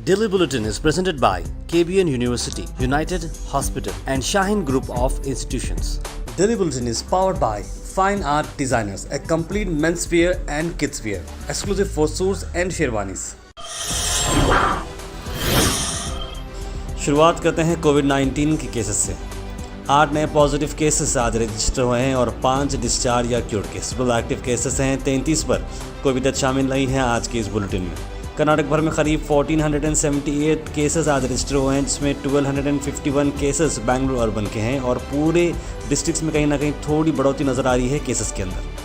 Daily Bulletin is presented by KBN University, United Hospital and Shaheen Group of Institutions. Daily Bulletin is powered by Fine Art Designers, a complete menswear and kidswear, exclusive for suits and sherwanis. शुरुआत करते हैं कोविड-19 के cases से। 8 नए positive cases आज register हुए हैं और 5 डिस्चार्ज या क्योर्ड केस। कुल एक्टिव केसेस हैं 33 पर, कोई भी डेथ शामिल नहीं है आज के इस बुलेटिन में। कर्नाटक भर में करीब 1478 केसेस आज रजिस्टर हुए हैं, जिसमें 1251 केसेस बेंगलुरु अर्बन के हैं और पूरे डिस्ट्रिक्ट्स में कहीं ना कहीं थोड़ी बढ़ोतरी नज़र आ रही है केसेस के अंदर।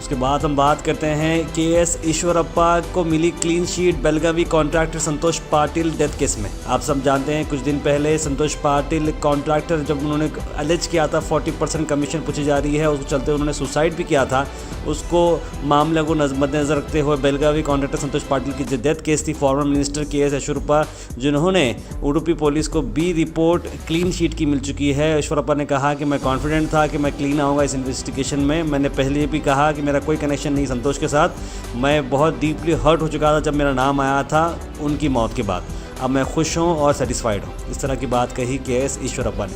उसके बाद हम बात करते हैं केएस ईश्वरप्पा को मिली क्लीन शीट बेलगावी कॉन्ट्रैक्टर संतोष पाटिल डेथ केस में। आप सब जानते हैं कुछ दिन पहले संतोष पाटिल कॉन्ट्रैक्टर जब उन्होंने अलेज किया था 40% कमीशन पूछी जा रही है, उसको चलते उन्होंने सुसाइड भी किया था। उसको मामले को मद्देनजर रखते हुए बेलगावी कॉन्ट्रैक्टर संतोष पाटिल की जो डेथ केस थी, फॉर्मर मिनिस्टर केएस ईश्वरप्पा जिन्होंने उडुपी पुलिस को बी रिपोर्ट क्लीन शीट की मिल चुकी है। ईश्वरप्पा ने कहा कि मैं कॉन्फिडेंट था कि मैं क्लीन आऊँगा इस इन्वेस्टिगेशन में। मैंने पहले भी कहा कि मेरा कोई कनेक्शन नहीं संतोष के साथ। मैं बहुत डीपली हर्ट हो चुका था जब मेरा नाम आया था उनकी मौत के बाद। अब मैं खुश हूँ और सेटिस्फाइड हूँ। इस तरह की बात कही केएस ईश्वरप्पा ने।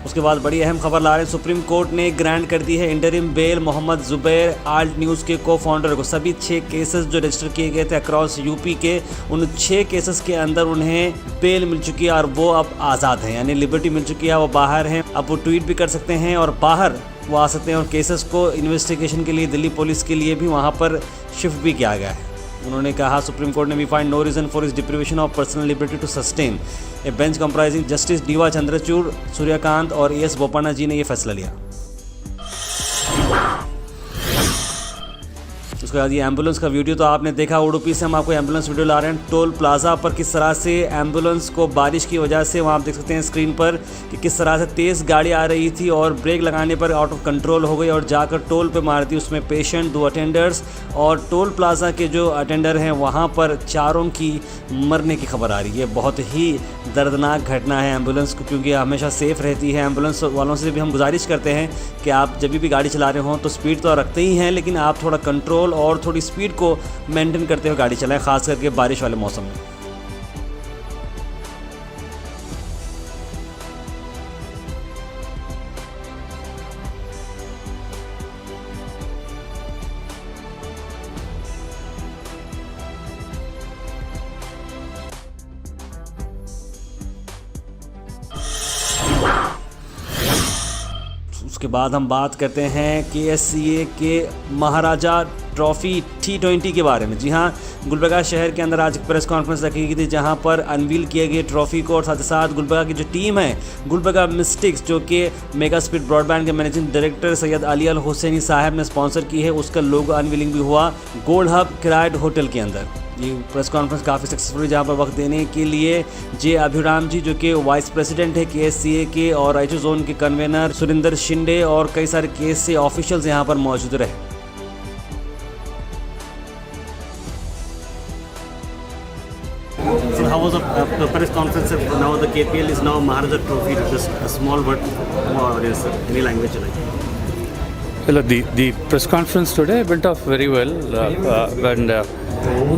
उसके बाद बड़ी अहम खबर ला रहे हैं, सुप्रीम कोर्ट ने ग्रांट कर दी है इंटरिम बेल मोहम्मद जुबैर आल्ट न्यूज़ के को फाउंडर को। सभी 6 केसेस जो रजिस्टर किए गए थे अक्रॉस यूपी के, उन 6 केसेस के अंदर उन्हें बेल मिल चुकी है और वो अब आज़ाद हैं, यानी लिबर्टी मिल चुकी है। वो बाहर हैं, अब वो ट्वीट भी कर सकते हैं और बाहर वो आ सकते हैं और केसेस को इन्वेस्टिगेशन के लिए दिल्ली पुलिस के लिए भी वहाँ पर शिफ्ट भी किया गया है। उन्होंने कहा सुप्रीम कोर्ट ने we find no reason for this deprivation of personal liberty to sustain. A bench comprising justice DY Chandrachud, Surya Kant और एस बोपन्ना जी ने यह फैसला लिया। उसके बाद ये एम्बुलेंस का वीडियो तो आपने देखा। उडुपी से हम आपको एम्बुलेंस वीडियो ला रहे हैं। टोल प्लाजा पर किस तरह से एम्बुलेंस को बारिश की वजह से, वहाँ आप देख सकते हैं स्क्रीन पर कि किस तरह से तेज़ गाड़ी आ रही थी और ब्रेक लगाने पर आउट ऑफ कंट्रोल हो गई और जाकर टोल पे मार दी। उसमें पेशेंट, 2 अटेंडर्स और टोल प्लाजा के जो अटेंडर हैं वहाँ पर 4 की मरने की खबर आ रही है। बहुत ही दर्दनाक घटना है एम्बुलेंस को, क्योंकि हमेशा सेफ़ रहती है। एम्बुलेंस वालों से भी हम गुजारिश करते हैं कि आप जब भी गाड़ी चला रहे हों तो स्पीड तो रखते ही हैं, लेकिन आप थोड़ा कंट्रोल और थोड़ी स्पीड को मेंटेन करते हुए गाड़ी चलाएं, खास करके बारिश वाले मौसम में। उसके बाद हम बात करते हैं KSCA के महाराजा ट्रॉफ़ी T20 के बारे में। जी हाँ, गुलबर्गा शहर के अंदर आज प्रेस कॉन्फ्रेंस रखी गई थी जहां पर अनवील किए गए ट्रॉफ़ी को और साथ ही साथ गुलबर्गा की जो टीम है गुलबर्गा मिस्टिक्स, जो कि मेगा स्पीड ब्रॉडबैंड के मैनेजिंग डायरेक्टर सैयद अली अल हुसैनी साहब ने स्पॉन्सर की है, उसका लोगो अनवीलिंग भी हुआ गोल्ड हब किरायड होटल के अंदर। ये प्रेस कॉन्फ्रेंस काफ़ी सक्सेसफुल, जहाँ पर वक्त देने के लिए जे अभिराम जी जो कि वाइस प्रेसिडेंट है KSCA के और आइचू जोन के कन्वेनर सुरिंदर शिंदे और कई सारे KSCA ऑफिशियल्स यहाँ पर मौजूद रहे। So how was the press conference? Now the KPL is now Maharaja Trophy. Just a small word for audience, any language you like. Well, the press conference today went off very well, and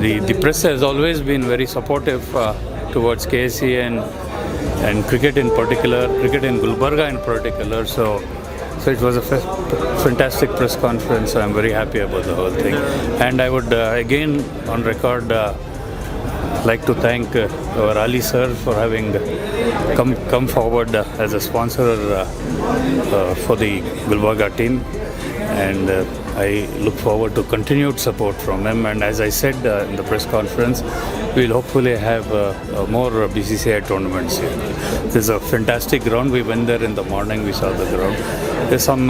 the press has always been very supportive towards KSCA and cricket in particular, cricket in Gulbarga in particular. So it was a fantastic press conference. I'm very happy about the whole thing, and I would again on record like to thank our Ali sir for having come forward as a sponsor for the Gulbarga team, and I look forward to continued support from him. And as I said in the press conference, we'll hopefully have more BCCI tournaments here. There's a fantastic ground. We went there in the morning, we saw the ground. There's some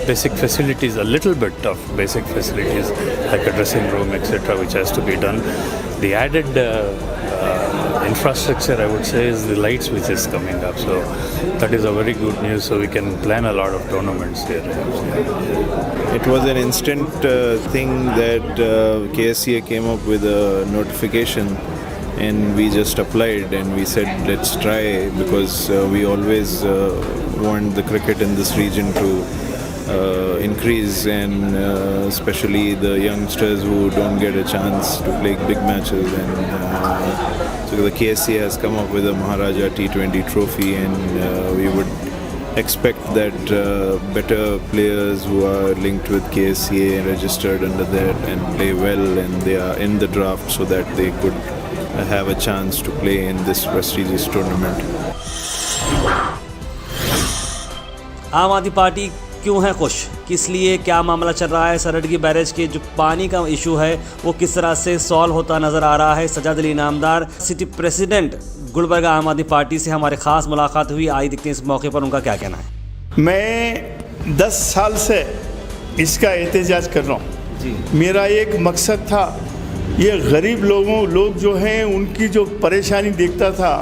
basic facilities, a little bit of basic facilities like a dressing room, etc., which has to be done. The added infrastructure, I would say, is the lights which is coming up. So that is a very good news. So we can plan a lot of tournaments here. It was an instant thing that KSCA came up with a notification, and we just applied and we said let's try, because we always want the cricket in this region to increase, and especially the youngsters who don't get a chance to play big matches. And so the KSCA has come up with a Maharaja T20 trophy, and we would expect that better players who are linked with KSCA and registered under that and play well, and they are in the draft, so that they could have a chance to play in this prestigious tournament. आम आदमी party क्यों है खुश, किस लिए, क्या मामला चल रहा है? सरडगी बैरेज के जो पानी का इशू है वो किस तरह से सॉल्व होता नज़र आ रहा है? सजाद अली इनामदार सिटी प्रेसिडेंट गुलबर्गा आम आदमी पार्टी से हमारे ख़ास मुलाकात हुई। आई देखते हैं इस मौके पर उनका क्या कहना है। मैं 10 साल से इसका एहतजाज कर रहा हूँ जी। मेरा एक मकसद था, ये गरीब लोग जो हैं उनकी जो परेशानी देखता था,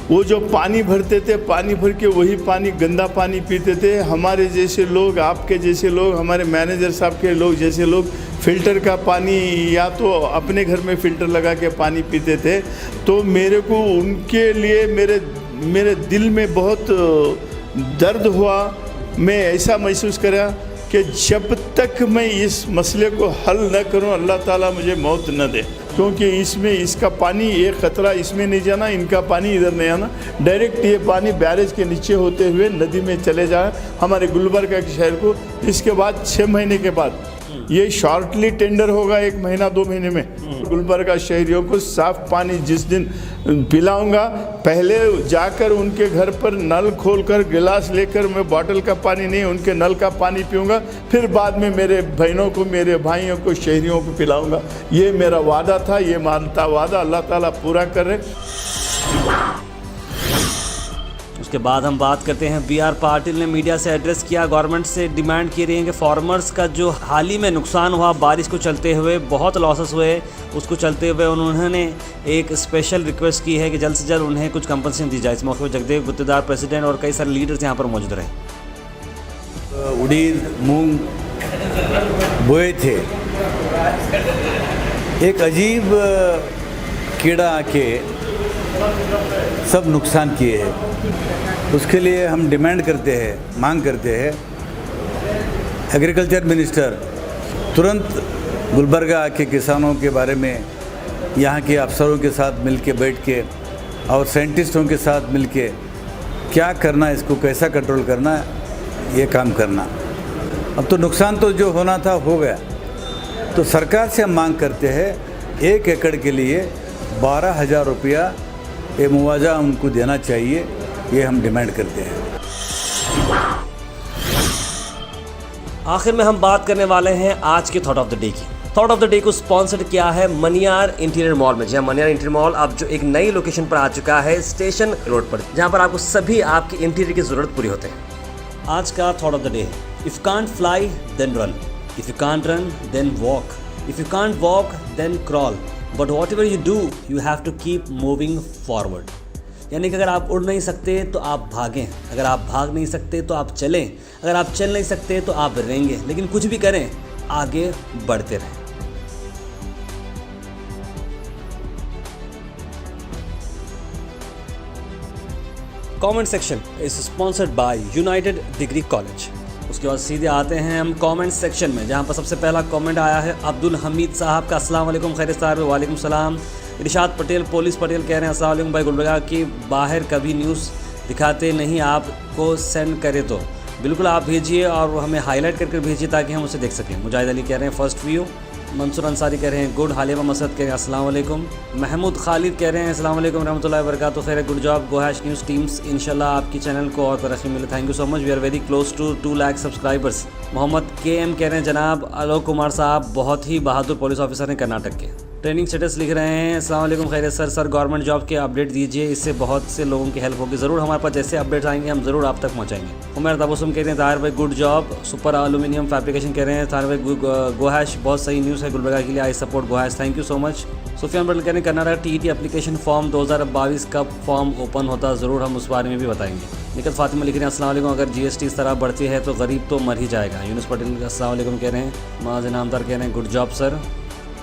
वो जो पानी भरते थे, पानी भर के वही पानी गंदा पानी पीते थे। हमारे जैसे लोग, आपके जैसे लोग, हमारे मैनेजर साहब के लोग जैसे लोग फ़िल्टर का पानी या तो अपने घर में फ़िल्टर लगा के पानी पीते थे। तो मेरे को उनके लिए मेरे दिल में बहुत दर्द हुआ। मैं ऐसा महसूस करा कि जब तक मैं इस मसले को हल न करूं, अल्लाह ताला मुझे मौत न दे, क्योंकि इसमें इसका पानी एक ख़तरा इसमें नहीं जाना, इनका पानी इधर नहीं आना, डायरेक्ट ये पानी बैरेज के नीचे होते हुए नदी में चले जाए हमारे गुलबर्गा के शहर को। इसके बाद 6 महीने के बाद ये शॉर्टली टेंडर होगा, 1 महीना 2 महीने में गुलबर्गा शहरियों को साफ़ पानी जिस दिन पिलाऊंगा, पहले जाकर उनके घर पर नल खोलकर गिलास लेकर मैं बॉटल का पानी नहीं, उनके नल का पानी पीऊंगा, फिर बाद में मेरे बहनों को, मेरे भाइयों को, शहरियों को पिलाऊंगा। ये मेरा वादा था, ये मानता वादा अल्लाह ताला पूरा करे। उसके बाद हम बात करते हैं बी आर पाटिल ने मीडिया से एड्रेस किया, गवर्नमेंट से डिमांड की रही है कि फार्मर्स का जो हाल ही में नुकसान हुआ बारिश को चलते हुए, बहुत लॉसेस हुए, उसको चलते हुए उन्होंने एक स्पेशल रिक्वेस्ट की है कि जल्द से जल्द उन्हें कुछ कंपनसेशन दी जाए। इस मौके पर जगदेव गुत्तेदार प्रेसिडेंट और कई सारे लीडर्स यहाँ पर मौजूद रहे। उड़ीद मूंग बोए थे, एक अजीब कीड़ा आके सब नुकसान किए हैं। उसके लिए हम डिमांड करते हैं, मांग करते हैं, एग्रीकल्चर मिनिस्टर तुरंत गुलबर्गा आके किसानों के बारे में यहाँ के अफसरों के साथ मिलके बैठ के और साइंटिस्टों के साथ मिलके क्या करना, इसको कैसा कंट्रोल करना, ये काम करना। अब तो नुकसान तो जो होना था हो गया, तो सरकार से हम मांग करते हैं 1 एकड़ के लिए 12,000 रुपया ये मुआवजा उनको देना चाहिए, ये हम डिमांड करते हैं। आखिर में हम बात करने वाले हैं आज के थॉट ऑफ द डे की। थॉट ऑफ द डे को स्पॉन्सर्ड किया है मनियार इंटीरियर मॉल में। जहाँ मनियार इंटीरियर मॉल अब जो एक नई लोकेशन पर आ चुका है स्टेशन रोड पर, जहाँ पर आपको सभी आपकी इंटीरियर की ज़रूरत पूरी होते हैं। आज का थॉट ऑफ द डे है, if can't fly then run, if you can't run then walk, if you can't walk then crawl, but whatever you do you have to keep moving forward. यानी कि अगर आप उड़ नहीं सकते तो आप भागें, अगर आप भाग नहीं सकते तो आप चलें, अगर आप चल नहीं सकते तो आप रेंगे, लेकिन कुछ भी करें आगे बढ़ते रहें। Comment section is sponsored by United degree college. उसके बाद सीधे आते हैं हम कमेंट सेक्शन में, जहां पर सबसे पहला कमेंट आया है अब्दुल हमीद साहब का। अस्सलाम वालेकुम, खैरियत साहब? वालेकुम सलाम। इरशाद पटेल, पुलिस पटेल कह रहे हैं अस्सलाम वालेकुम भाई, गुलबर्गा के बाहर कभी न्यूज़ दिखाते नहीं, आपको सेंड करे तो बिल्कुल आप भेजिए और हमें हाईलाइट करके भेजिए ताकि हम उसे देख सकें। मुजाहिद अली कह रहे हैं फर्स्ट व्यू। मंसूर अंसारी कह रहे हैं गुड। हालिमा मसद कह रहे हैं अस्सलाम वालेकुम। महमूद खालिद कह रहे हैं अस्सलाम वालेकुम रहमतुल्लाहि व बरकातुहू, खैर गुड जॉब गोहैश न्यूज़ टीम्स, इंशाल्लाह आपकी चैनल को और तरक्की मिले, thank you so much, we are very close to 2 lakh subscribers. Mohammad KM कह रहे हैं जनाब आलोक कुमार साहब बहुत ही बहादुर पुलिस ऑफिसर हैं कर्नाटक के। ट्रेनिंग स्टेटस लिख रहे हैं अस्सलाम वालेकुम, खैरियत सर गवर्नमेंट जॉब के अपडेट दीजिए, इससे बहुत से लोगों की हेल्प होगी। ज़रूर हमारे पास जैसे अपडेट्स आएंगे हम ज़रूर आप तक पहुँचाएंगे। उमर तबसुम कह रहे हैं ताहिर भाई good job. Super aluminium fabrication कह रहे हैं ताहिर भाई गोहैश बहुत सही न्यूज़ है गुलबर्गा के लिए, आई सपोर्ट गोहैश, thank you so much. Sufiyan Battal कह रहे हैं कर्नाटक TET एप्लीकेशन फॉर्म 2022 कब फॉर्म ओपन होता, ज़रूर हम उस बारे में भी बताएंगे। निकत फातिमा लिख रहे हैं अस्सलाम वालेकुम, अगर GST इस तरह बढ़ती है तो गरीब तो मर ही जाएगा। यूनुस पटेल अस्सलाम वालेकुम कह रहे हैं। माज इनामदार कह रहे हैं गुड जॉब सर।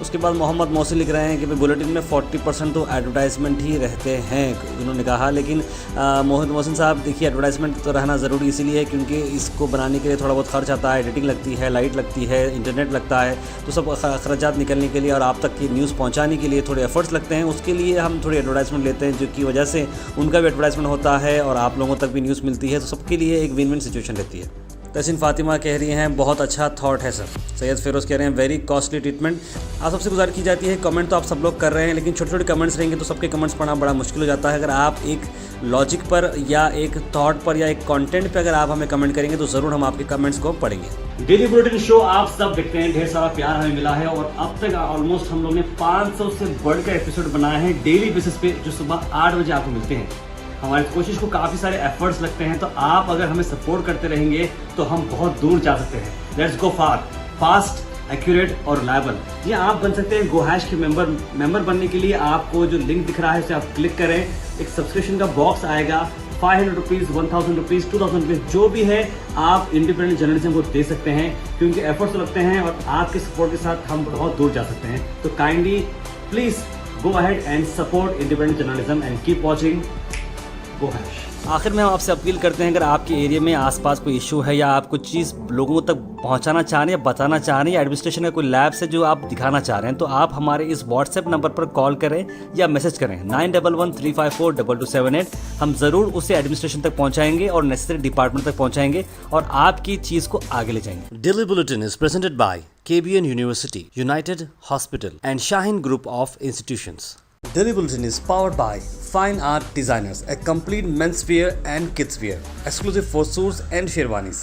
उसके बाद मोहम्मद मौसी लिख रहे हैं कि भाई बुलेटिन में 40% तो एडवर्टाइजमेंट ही रहते हैं, उन्होंने कहा। लेकिन मोहम्मद मोहसिन साहब देखिए, एडवर्टाइजमेंट तो रहना ज़रूरी इसीलिए है क्योंकि इसको बनाने के लिए थोड़ा बहुत खर्च आता है, एडिटिंग लगती है, लाइट लगती है, इंटरनेट लगता है, तो सब अखराजात निकलने के लिए और आप तक की न्यूज़ पहुँचाने के लिए थोड़े एफर्ट्स लगते हैं। उसके लिए हम थोड़ी एडवर्टाइजमेंट लेते हैं, जो की वजह से उनका भी एडवर्टाइजमेंट होता है और आप लोगों तक भी न्यूज़ मिलती है, तो सबके लिए एक विन विन सिचुएशन रहती है। तहसीन फातिमा कह रही हैं बहुत अच्छा थॉट है सर। सैयद फिरोज़ कह रहे हैं वेरी कॉस्टली ट्रीटमेंट। आप सबसे गुजारिश की जाती है, कमेंट तो आप सब लोग कर रहे हैं, लेकिन छोटे छोटे कमेंट्स रहेंगे तो सबके कमेंट्स पढ़ना बड़ा मुश्किल हो जाता है। अगर आप एक लॉजिक पर या एक थॉट पर या एक कंटेंट पर अगर आप हमें कमेंट करेंगे तो ज़रूर हम आपके कमेंट्स को पढ़ेंगे। डेली बुलेटिन शो आप सब देखते हैं, ढेर सारा प्यार हमें मिला है और अब तक ऑलमोस्ट हम लोग ने 500 से बढ़कर एपिसोड बनाए हैं डेली बेसिस पे, जो सुबह 8 बजे आपको मिलते हैं। हमारी कोशिश को काफ़ी सारे एफर्ट्स लगते हैं, तो आप अगर हमें सपोर्ट करते रहेंगे तो हम बहुत दूर जा सकते हैं। Let's go far, fast, accurate और रिलायबल। ये आप बन सकते हैं GoHash के मेंबर बनने के लिए आपको जो लिंक दिख रहा है उसे आप क्लिक करें। एक सब्सक्रिप्शन का बॉक्स आएगा, 500 रुपीज़, 1000 रुपीज़, 2000 रुपीज़, जो भी है आप इंडिपेंडेंट जर्नलिज्म को दे सकते हैं, क्योंकि एफर्ट्स लगते हैं और आपके सपोर्ट के साथ हम बहुत दूर जा सकते हैं। तो kindly please go ahead and support independent journalism and keep watching GoHash। आखिर में हम आपसे अपील करते हैं, अगर आपके एरिया में आसपास कोई इशू है या आप कुछ चीज़ लोगों तक पहुंचाना चाह रहे हैं या बताना चाह रहे हैं या एडमिनिस्ट्रेशन का कोई लैब से जो आप दिखाना चाह रहे हैं, तो आप हमारे इस व्हाट्सएप नंबर पर कॉल करें या मैसेज करें 9113542278। हम ज़रूर उसे एडमिनिस्ट्रेशन तक पहुंचाएंगे और नेसेसरी डिपार्टमेंट तक पहुंचाएंगे और आपकी चीज़ को आगे ले जाएंगे। Daily bulletin is presented by KBN University, United Hospital and Shaheen Group of Institutions. Daily Bulletin is powered by Fine Art Designers, a complete men's wear and kids wear, exclusive for suits and sherwanis.